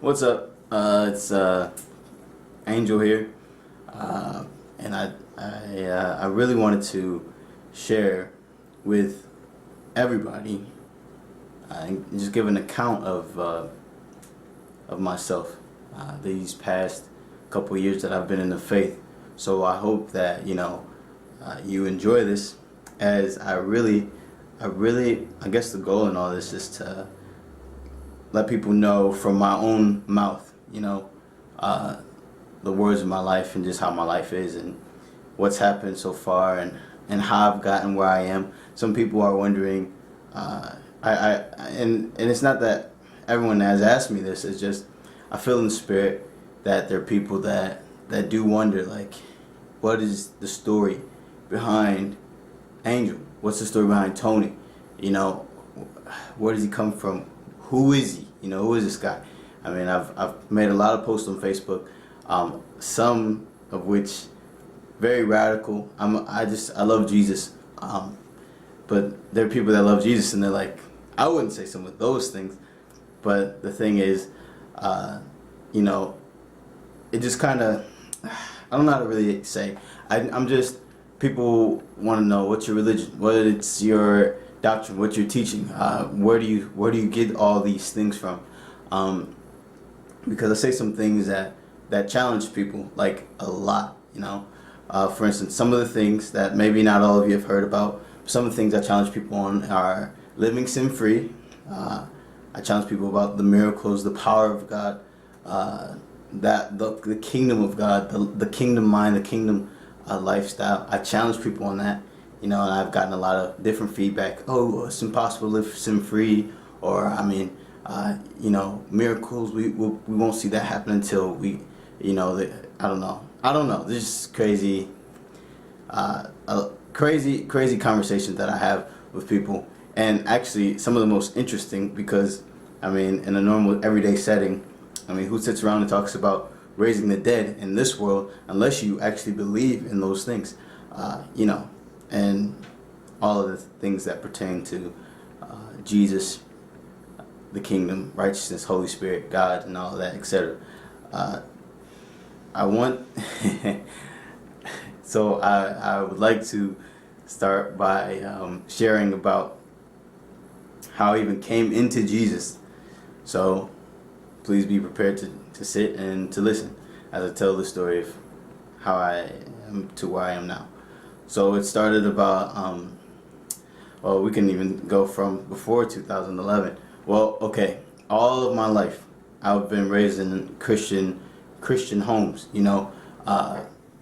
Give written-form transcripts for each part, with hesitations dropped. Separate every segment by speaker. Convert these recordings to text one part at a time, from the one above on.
Speaker 1: What's up? It's Angel here, and I really wanted to share with everybody and just give an account of myself these past couple years that I've been in the faith. So I hope that you enjoy this, as I guess the goal in all this is to let people know from my own mouth, the words of my life and just how my life is and what's happened so far and how I've gotten where I am. Some people are wondering, and it's not that everyone has asked me this, it's just I feel in the spirit that there are people that do wonder, like, what is the story behind Angel? What's the story behind Tony? Where does he come from? Who is he? Who is this guy? I mean, I've made a lot of posts on Facebook, some of which very radical. I love Jesus, but there are people that love Jesus and they're like, I wouldn't say some of those things, but the thing is, it just kind of, I don't know how to really say. I'm just, people want to know what's your religion, what it's your doctrine, what you're teaching, where do you get all these things from? Because I say some things that challenge people, like, a lot. For instance, some of the things that maybe not all of you have heard about, some of the things I challenge people on are living sin free. I challenge people about the miracles, the power of God, that the kingdom of God, the kingdom mind, the kingdom lifestyle. I challenge people on that. And I've gotten a lot of different feedback. Oh, it's impossible to live sin-free, or miracles. We won't see that happen until we, I don't know. This is crazy, crazy conversations that I have with people, and actually some of the most interesting, because in a normal everyday setting, who sits around and talks about raising the dead in this world unless you actually believe in those things, and all of the things that pertain to Jesus, the kingdom, righteousness, Holy Spirit, God, and all of that, etc. So I would like to start by sharing about how I even came into Jesus. So please be prepared to sit and to listen as I tell the story of how I am to where I am now. So it started about, we can even go from before 2011. Well, okay, all of my life I've been raised in Christian homes,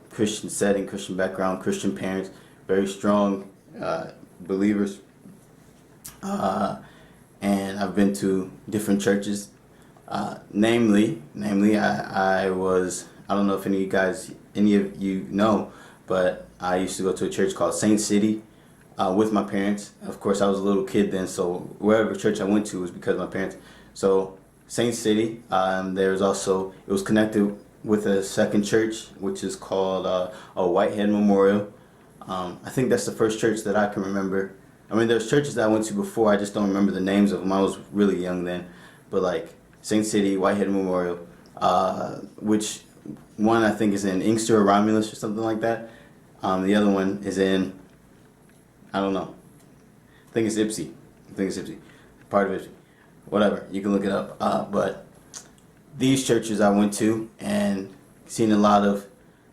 Speaker 1: Christian setting, Christian background, Christian parents, very strong believers. And I've been to different churches. Namely, I don't know if any of you know, but I used to go to a church called Saint City with my parents. Of course, I was a little kid then, so wherever church I went to was because of my parents. So Saint City, it was connected with a second church, which is called a Whitehead Memorial. I think that's the first church that I can remember. There's churches that I went to before, I just don't remember the names of them. I was really young then. But like Saint City, Whitehead Memorial, which one I think is in Inkster or Romulus or something like that. The other one is in, I don't know. I think it's Ipsy. Part of Ipsy. Whatever, you can look it up. But these churches I went to and seen a lot of,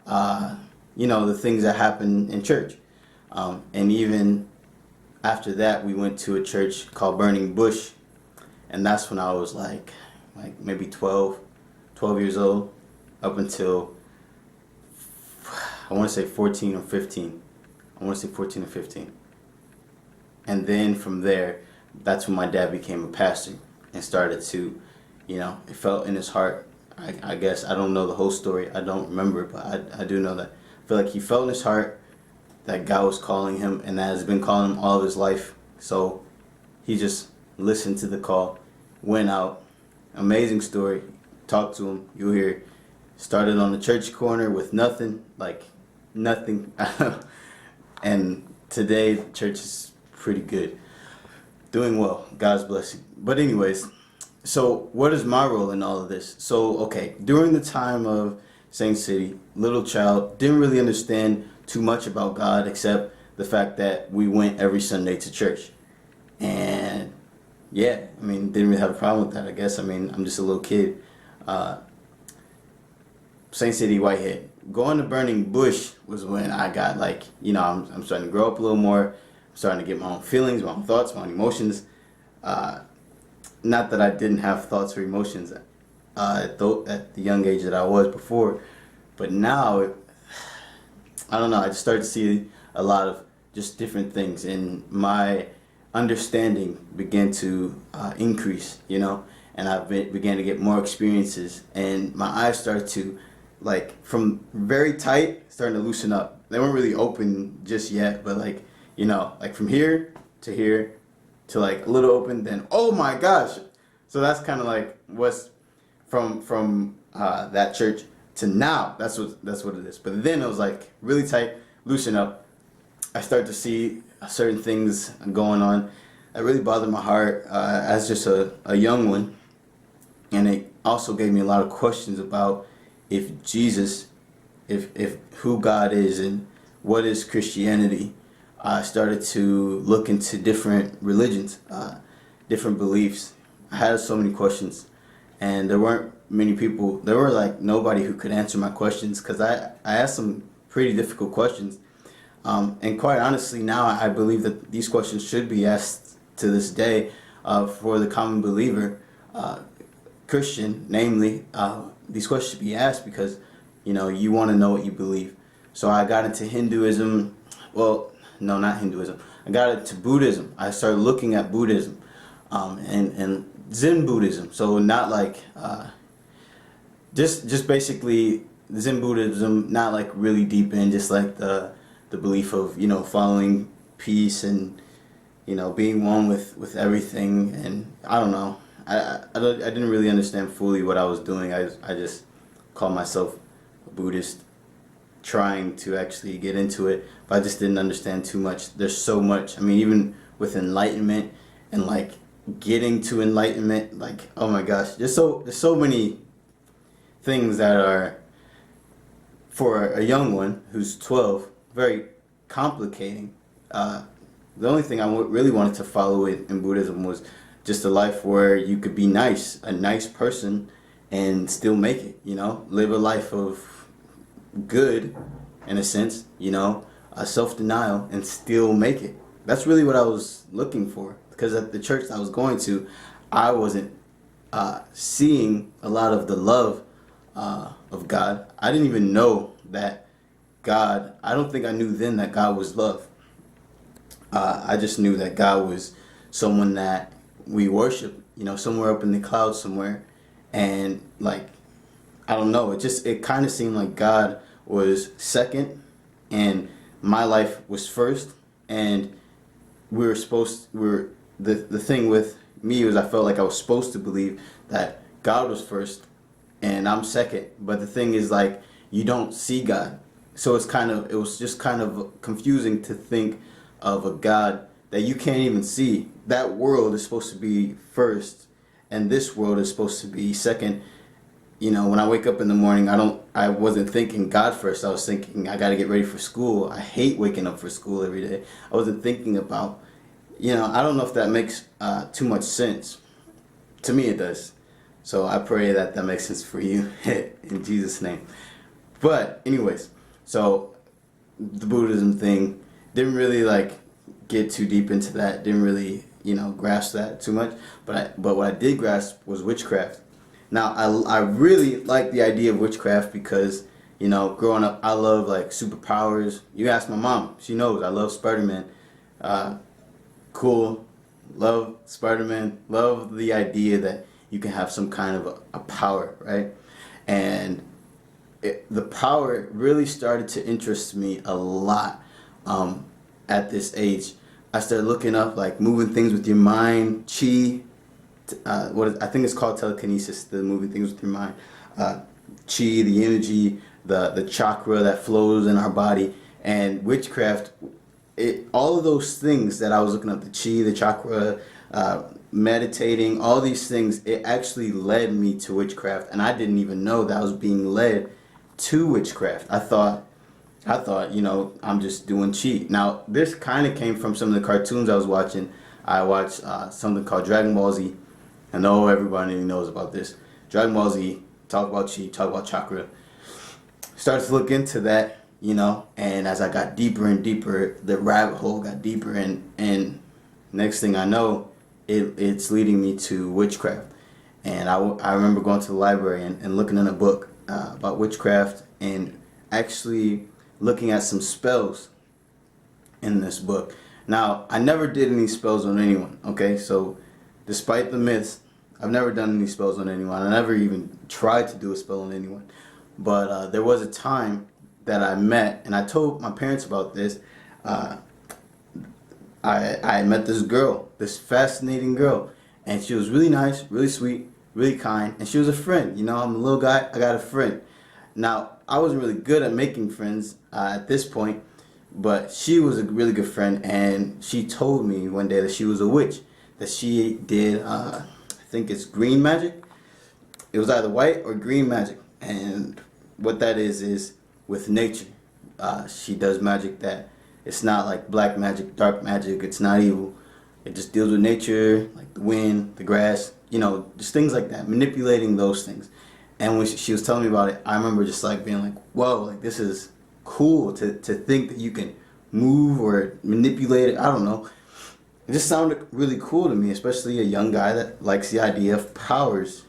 Speaker 1: the things that happen in church. And even after that, we went to a church called Burning Bush. And that's when I was like maybe 12 years old, up until, I want to say 14 or 15. And then from there, that's when my dad became a pastor and started to, it felt in his heart. I guess, I don't know the whole story. I don't remember, but I do know that. I feel like he felt in his heart that God was calling him, and that has been calling him all of his life. So he just listened to the call, went out. Amazing story. Talked to him. You'll hear. Started on the church corner with nothing. And today the church is pretty good. Doing well. God's blessing. But anyways, So what is my role in all of this? So, okay, during the time of Saint City, little child, didn't really understand too much about God except the fact that we went every Sunday to church. And yeah, I mean, didn't really have a problem with that, I guess. I mean, I'm just a little kid. Uh, Saint City, Whitehead. Going to Burning Bush was when I got like, I'm starting to grow up a little more. I'm starting to get my own feelings, my own thoughts, my own emotions. Uh, Not that I didn't have thoughts or emotions at the young age that I was before, but now, I don't know, I just started to see a lot of just different things, and my understanding began to increase, and began to get more experiences, and my eyes started to, like, from very tight, starting to loosen up. They weren't really open just yet, but like, like from here to like a little open, then oh my gosh. So that's kind of like what's from that church to now. That's what it is. But then it was like really tight, loosen up. I start to see certain things going on that really bothered my heart as just a young one, and it also gave me a lot of questions about if Jesus, if who God is and what is Christianity. I started to look into different religions, different beliefs. I had so many questions, and there weren't many people. There were like nobody who could answer my questions because I asked some pretty difficult questions. And quite honestly, now I believe that these questions should be asked to this day for the common believer, Christian, namely. These questions should be asked because, you want to know what you believe. So I got into Hinduism. Well, no, not Hinduism. I got into Buddhism. I started looking at Buddhism and Zen Buddhism. So not like just basically Zen Buddhism, not like really deep in, just like the belief of following peace and being one with everything. And I don't know. I didn't really understand fully what I was doing. I just called myself a Buddhist, trying to actually get into it, but I just didn't understand too much. There's so much. I mean, even with enlightenment and like getting to enlightenment, like, oh my gosh, there's so many things that are, for a young one who's 12, very complicating. The only thing I really wanted to follow in Buddhism was just a life where you could be nice, a nice person, and still make it, live a life of good, in a sense, a self-denial, and still make it. That's really what I was looking for, because at the church I was going to, I wasn't seeing a lot of the love of God. I didn't even know that God, I don't think I knew then that God was love. I just knew that God was someone that we worship, somewhere up in the clouds somewhere. And like, I don't know, it kind of seemed like God was second and my life was first, and the thing with me was I felt like I was supposed to believe that God was first and I'm second. But the thing is, like, you don't see God. So it was just kind of confusing to think of a God that you can't even see. That world is supposed to be first and this world is supposed to be second. When I wake up in the morning, I wasn't thinking God first. I was thinking I got to get ready for school. I hate waking up for school every day. I wasn't thinking about, I don't know if that makes too much sense. To me it does. So I pray that makes sense for you in Jesus' name. But anyways, so the Buddhism thing, didn't really like get too deep into that. Didn't really, grasp that too much. But what I did grasp was witchcraft. Now, I really like the idea of witchcraft because, growing up, I love, like, superpowers. You ask my mom, she knows I love Spider-Man. Cool. Love Spider-Man. Love the idea that you can have some kind of a power, right? And the power really started to interest me a lot at this age. I started looking up, like, moving things with your mind, chi. I think it's called telekinesis, the moving things with your mind. Chi, the energy, the chakra that flows in our body, and witchcraft. All of those things that I was looking up, the chi, the chakra, meditating, all these things, it actually led me to witchcraft, and I didn't even know that I was being led to witchcraft. I thought, I'm just doing cheat. Now, this kind of came from some of the cartoons I was watching. I watched something called Dragon Ball Z. I know everybody knows about this. Dragon Ball Z, talk about chi, talk about chakra. Started to look into that, and as I got deeper and deeper, the rabbit hole got deeper, and next thing I know, it's leading me to witchcraft. And I remember going to the library and looking in a book about witchcraft, and actually looking at some spells in this book. Now, I never did any spells on anyone, okay? So, despite the myths, I've never done any spells on anyone. I never even tried to do a spell on anyone. But there was a time that I met, and I told my parents about this. I met this girl, this fascinating girl, and she was really nice, really sweet, really kind, and she was a friend. I'm a little guy, I got a friend. Now, I wasn't really good at making friends at this point, but she was a really good friend, and she told me one day that she was a witch, that she did, I think it's green magic. It was either white or green magic, and what that is with nature. She does magic that it's not like black magic, dark magic, it's not evil. It just deals with nature, like the wind, the grass, just things like that, manipulating those things. And when she was telling me about it, I remember just like being like, whoa, like this is cool to think that you can move or manipulate it. I don't know. It just sounded really cool to me, especially a young guy that likes the idea of powers.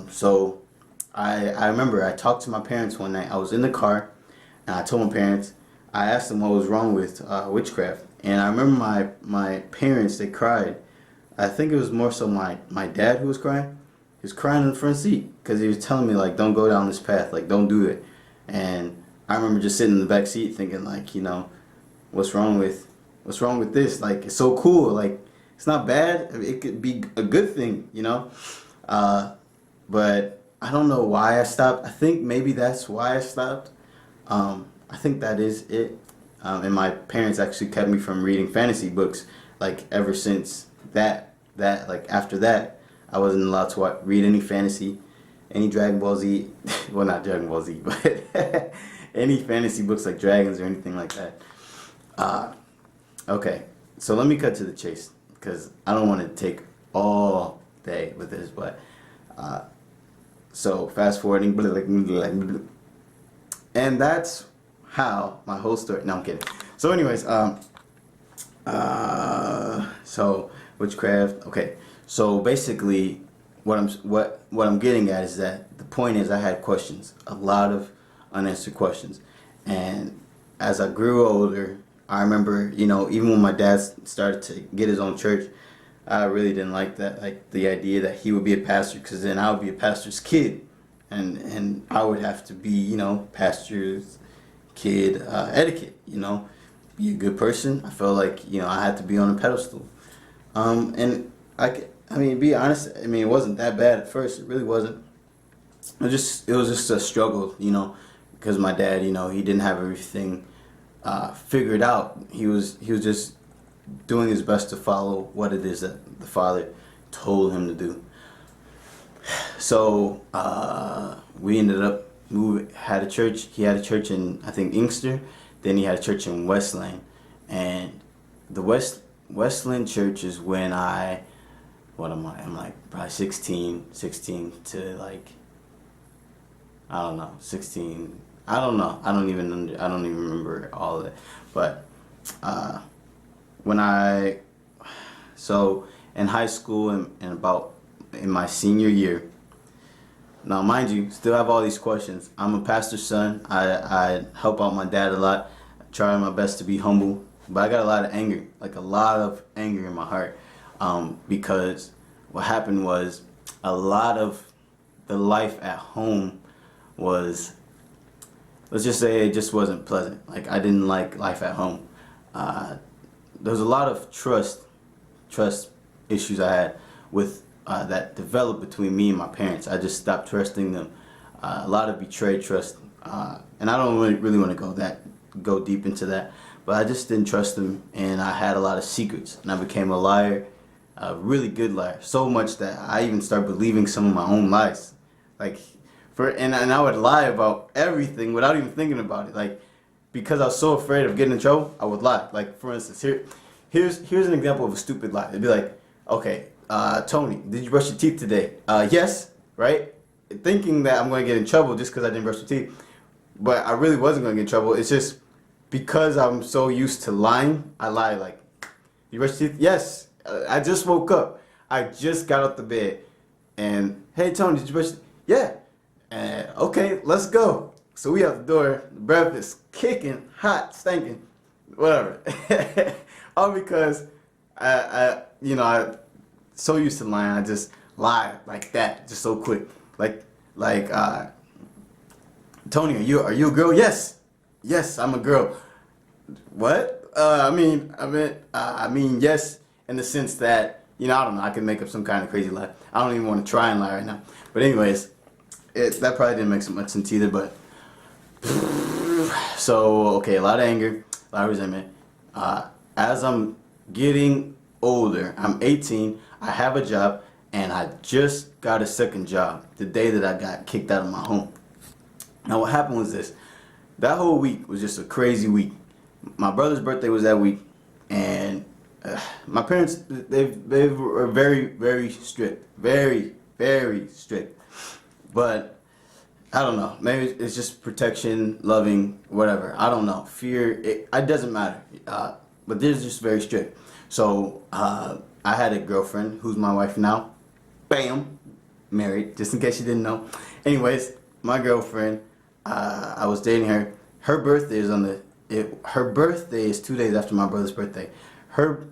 Speaker 1: So I remember I talked to my parents one night. I was in the car, and I told my parents, I asked them what was wrong with witchcraft. And I remember my parents, they cried. I think it was more so my dad who was crying. He was crying in the front seat because he was telling me, like, don't go down this path, like, don't do it. And I remember just sitting in the back seat thinking, like, what's wrong with this? Like, it's so cool. Like, it's not bad. It could be a good thing, But I don't know why I stopped. I think maybe that's why I stopped. I think that is it. And my parents actually kept me from reading fantasy books, like, ever since that, like, after that. I wasn't allowed to read any fantasy, any Dragon Ball Z, well, not Dragon Ball Z, but any fantasy books like dragons or anything like that. Okay, so let me cut to the chase, because I don't want to take all day with this, but, so fast forwarding, and that's how my whole story, no, I'm kidding. So anyways, so witchcraft, okay. So basically, what I'm getting at is that the point is I had questions, a lot of unanswered questions, and as I grew older, I remember, even when my dad started to get his own church, I really didn't like that, like the idea that he would be a pastor, because then I would be a pastor's kid, and I would have to be, pastor's kid etiquette, be a good person. I felt like, I had to be on a pedestal, and be honest, it wasn't that bad at first. It really wasn't. It was just a struggle, because my dad, he didn't have everything figured out. He was just doing his best to follow what it is that the Father told him to do. So we ended up had a church. He had a church in, I think, Inkster. Then he had a church in Westland, and the Westland church is when I'm like probably 16 to like, I don't know, 16. I don't know. I don't even remember all of it. But so in high school and about in my senior year. Now, mind you, still have all these questions. I'm a pastor's son. I help out my dad a lot. I try my best to be humble, but I got a lot of anger, like a lot of anger in my heart. Because what happened was a lot of the life at home was, let's just say, it just wasn't pleasant. Like, I didn't like life at home. There was a lot of trust issues I had with that developed between me and my parents. I just stopped trusting them. A lot of betrayed trust, and I don't really want to go deep into that. But I just didn't trust them, and I had a lot of secrets, and I became a liar, a really good liar. So much that I even start believing some of my own lies. Like, and I would lie about everything without even thinking about it. Like, because I was so afraid of getting in trouble, I would lie. Like, for instance, here's an example of a stupid lie. It'd be like, okay, Tony, did you brush your teeth today? Yes, right? Thinking that I'm going to get in trouble just because I didn't brush my teeth. But I really wasn't going to get in trouble. It's just because I'm so used to lying, I lie like, you brush your teeth? Yes. I just woke up. I just got out the bed. And, hey, Tony, did you brush your teeth? Yeah. And, okay, let's go. So we out the door. The breath is kicking, hot, stinking, whatever. All because I so used to lying. I just lie like that, just so quick. Like, Tony, are you a girl? Yes, I'm a girl. What? I mean, yes, in the sense that, I don't know, I can make up some kind of crazy lie. I don't even want to try and lie right now. But anyways, that probably didn't make so much sense either. But so okay, a lot of anger, a lot of resentment. As I'm getting older, I'm 18. I have a job, and I just got a second job the day that I got kicked out of my home. Now what happened was this. That whole week was just a crazy week. My brother's birthday was that week, and my parents, they were very, very strict. Very, very strict. But I don't know. Maybe it's just protection, loving, whatever. I don't know. Fear, it doesn't matter. But they're just very strict. So I had a girlfriend who's my wife now. Bam, married. Just in case you didn't know. Anyways, my girlfriend. I was dating her. Her birthday is her birthday is 2 days after my brother's birthday. Her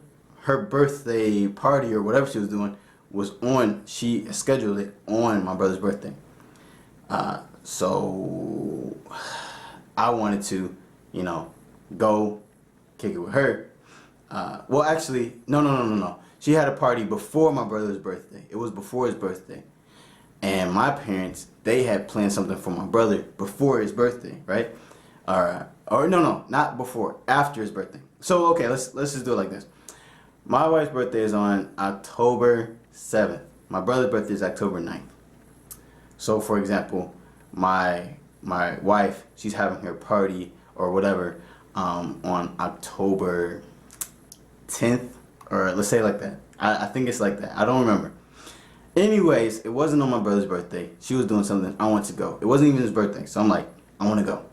Speaker 1: birthday party or whatever she was doing was on. She scheduled it on my brother's birthday. So I wanted to, go kick it with her. Well, actually, no. She had a party before my brother's birthday. It was before his birthday. And my parents, they had planned something for my brother before his birthday, right? Or no, not before, after his birthday. So, okay, let's just do it like this. My wife's birthday is on October 7th. My brother's birthday is October 9th. So, for example, my wife, she's having her party or whatever on October 10th, or let's say it like that. I think it's like that. I don't remember. Anyways, it wasn't on my brother's birthday. She was doing something. I wanted to go. It wasn't even his birthday. So I'm like, I want to go.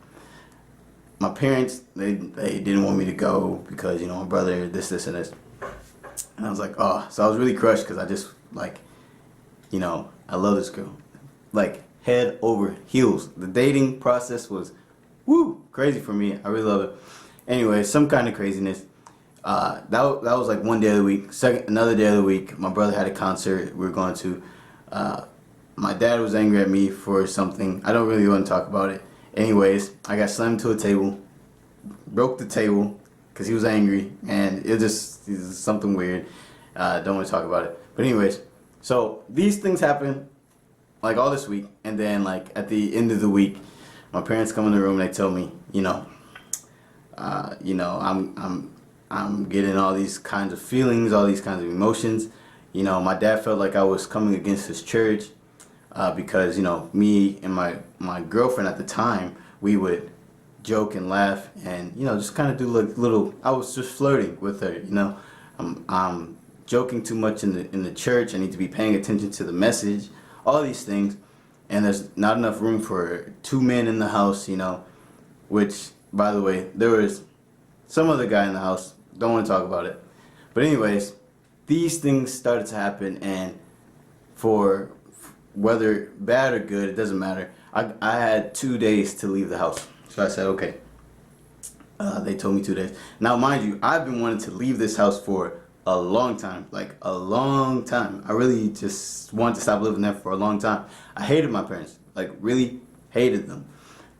Speaker 1: My parents, they didn't want me to go because, my brother, this, and this. And I was like, oh. So I was really crushed because I just, I love this girl. Like, head over heels. The dating process was, crazy for me. I really love it. Anyway, some kind of craziness. That was like one day of the week. Another day of the week, my brother had a concert we were going to. My dad was angry at me for something. I don't really want to talk about it. Anyways, I got slammed to a table, broke the table because he was angry, and it was something weird. Don't want to talk about it. But anyways, so these things happen like all this week, and then like at the end of the week, my parents come in the room and they tell me, I'm getting all these kinds of feelings, all these kinds of emotions. My dad felt like I was coming against his church because, me and my girlfriend at the time, we would joke and laugh and, just kind of do like little, I was just flirting with her, I'm joking too much in the church. I need to be paying attention to the message, all these things. And there's not enough room for two men in the house, which, by the way, there was some other guy in the house. Don't want to talk about it. But anyways, these things started to happen, and for whether bad or good, it doesn't matter. I had 2 days to leave the house. So I said, okay. They told me 2 days. Now, mind you, I've been wanting to leave this house for a long time. Like, a long time. I really just wanted to stop living there for a long time. I hated my parents. Like, really hated them.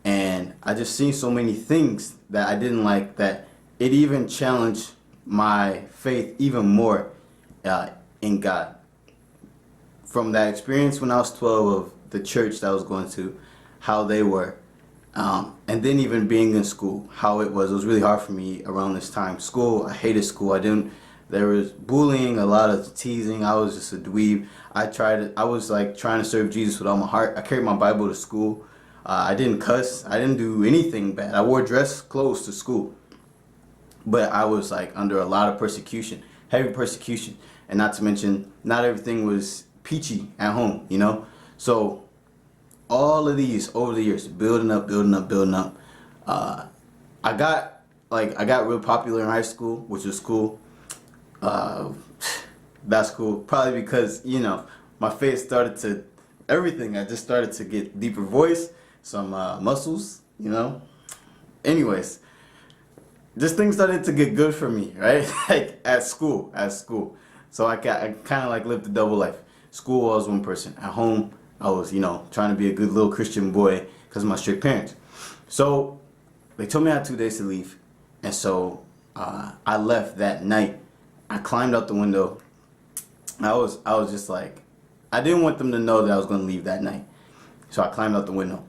Speaker 1: And I just seen so many things that I didn't like that it even challenged my faith even more in God. From that experience when I was 12 of the church that I was going to, how they were, and then even being in school, how it was really hard for me around this time. School, I hated school. I didn't There was bullying, a lot of teasing. I was just a dweeb. I was like trying to serve Jesus with all my heart. I carried my Bible to school. I didn't cuss. I didn't do anything bad. I wore dress clothes to school. But I was like under a lot of persecution, heavy persecution. And not to mention, not everything was peachy at home, you know? So all of these over the years, building up, building up, building up. I got real popular in high school, which was cool. That's cool. Probably because, you know, my face started to, everything. I just started to get deeper voice, some muscles, you know. Anyways, just things started to get good for me, right? Like at school. So I kind of like lived a double life. School, I was one person. At home, I was, you know, trying to be a good little Christian boy because of my strict parents. So they told me I had 2 days to leave. And so I left that night. I climbed out the window. I was just like, I didn't want them to know that I was going to leave that night. So I climbed out the window.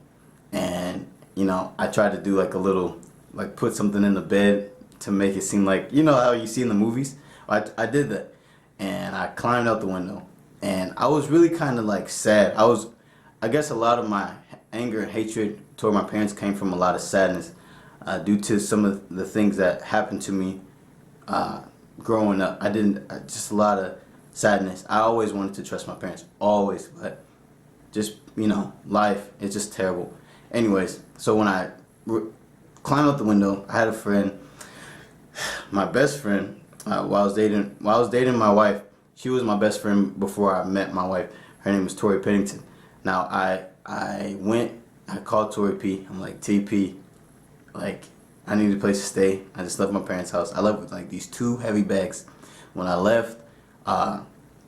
Speaker 1: And, you know, I tried to do like a little, like put something in the bed to make it seem like, you know how you see in the movies? I did that. And I climbed out the window. And I was really kind of like sad. I guess a lot of my anger and hatred toward my parents came from a lot of sadness due to some of the things that happened to me growing up. Just a lot of sadness. I always wanted to trust my parents, always, but just, you know, life is just terrible. Anyways, so when I climbed out the window, I had a friend, my best friend, while I was dating my wife. She was my best friend before I met my wife. Her name was Tori Pennington. Now I called Tori P. I'm like, TP, like, I need a place to stay. I just left my parents' house. I left with like these 2 heavy bags. When I left,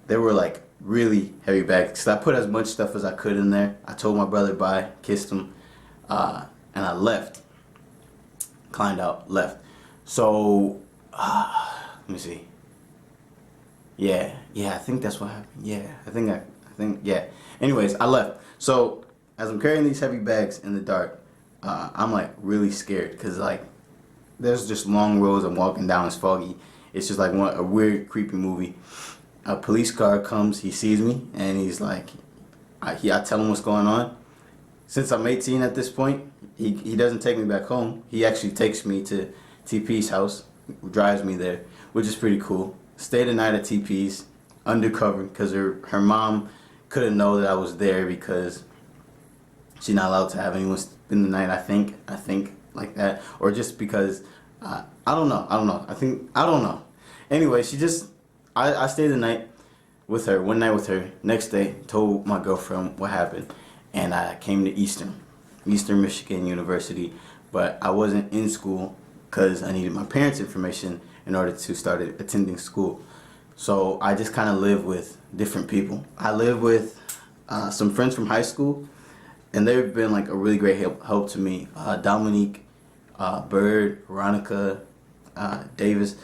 Speaker 1: they were like really heavy bags. Cause I put as much stuff as I could in there. I told my brother bye, kissed him, and I left. Climbed out, left. So, let me see. Yeah, I think that's what happened. Yeah, I think, yeah. Anyways, I left. So, as I'm carrying these heavy bags in the dark, I'm like really scared because like there's just long roads I'm walking down. It's foggy. It's just like a weird, creepy movie. A police car comes. He sees me and he's like, I tell him what's going on. Since I'm 18 at this point, he doesn't take me back home. He actually takes me to TP's house, drives me there, which is pretty cool. Stayed the night at TP's undercover because her mom couldn't know that I was there because she's not allowed to have anyone spend the night. I think like that, or just because I don't know. I don't know. Anyway, I stayed the night with her. One night with her. Next day, told my girlfriend what happened, and I came to Eastern Michigan University, but I wasn't in school because I needed my parents' information in order to start attending school. So I just kind of live with different people. I live with some friends from high school, and they've been like a really great help to me. Dominique, Bird, Veronica, Davis,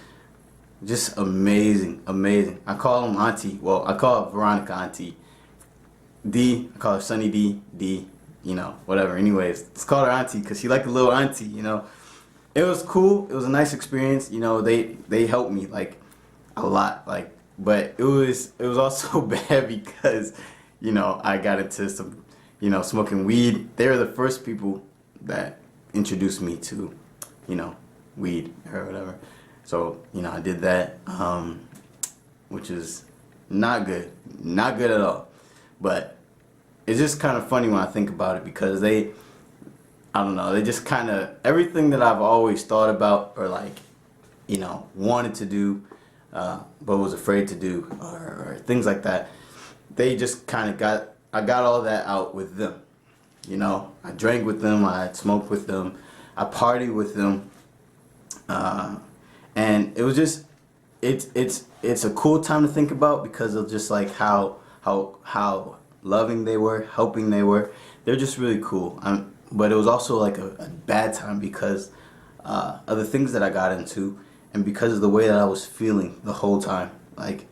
Speaker 1: just amazing. I call them Auntie. Well, I call Veronica Auntie. D, I call her Sunny D, you know, whatever. Anyways, it's called her Auntie because she like a little auntie, you know. It was cool. It was a nice experience. You know, they helped me like a lot. Like, but it was also bad because, you know, I got into some, you know, smoking weed. They were the first people that introduced me to, you know, weed or whatever. So, you know, I did that, which is not good at all. But it's just kind of funny when I think about it because they just kind of, everything that I've always thought about or like, you know, wanted to do, but was afraid to do or things like that, they just kind of I got all that out with them. You know, I drank with them, I smoked with them, I partied with them, and it was just, it's a cool time to think about because of just like how loving they were, helping they were. They're just really cool. But it was also like a bad time because of the things that I got into and because of the way that I was feeling the whole time. Like,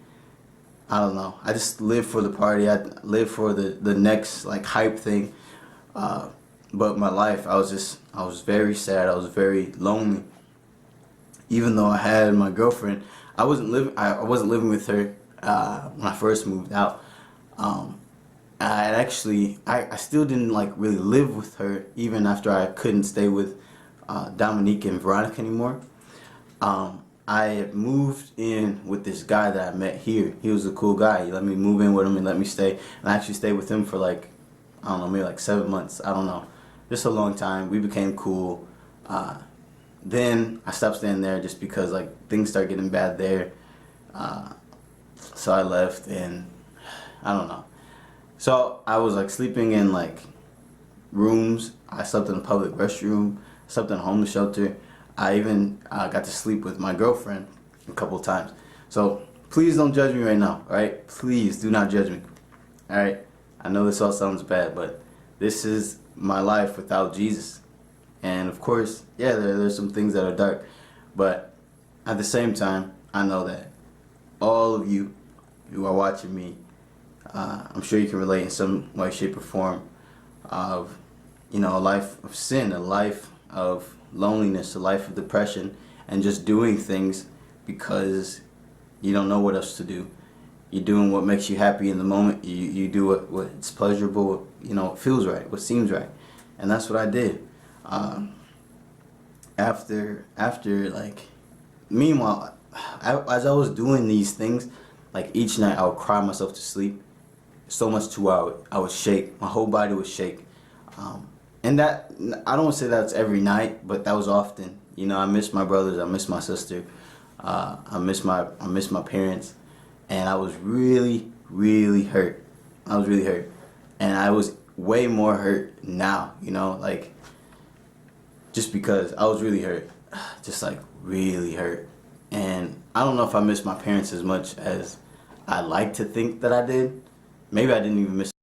Speaker 1: I don't know. I just lived for the party. I lived for the next like hype thing. But my life, I was very sad. I was very lonely. Even though I had my girlfriend, I wasn't living with her when I first moved out. Um, I still didn't like really live with her even after I couldn't stay with Dominique and Veronica anymore. I had moved in with this guy that I met here. He was a cool guy. He let me move in with him and let me stay. And I actually stayed with him for like, I don't know, maybe like 7 months. I don't know. Just a long time. We became cool. Then I stopped staying there just because like things started getting bad there. So I left, and I don't know. So I was like sleeping in like rooms. I slept in a public restroom. Slept in a homeless shelter. I even got to sleep with my girlfriend a couple of times. So please don't judge me right now, alright? Please do not judge me, alright? I know this all sounds bad, but this is my life without Jesus. And of course, yeah, there's some things that are dark. But at the same time, I know that all of you who are watching me, I'm sure you can relate in some way, shape, or form of, a life of sin, a life of loneliness, a life of depression, and just doing things because you don't know what else to do. You're doing what makes you happy in the moment. You do what's pleasurable, what feels right, what seems right. And that's what I did. After like, meanwhile, as I was doing these things, like each night I would cry myself to sleep, so much to where I would shake. My whole body would shake. And that, I don't say that's every night, but that was often. I miss my brothers, I miss my sister, I miss my parents, and I was really, really hurt. I was really hurt, and I was way more hurt now. Like just because I was really hurt, just like really hurt, and I don't know if I miss my parents as much as I like to think that I did. Maybe I didn't even miss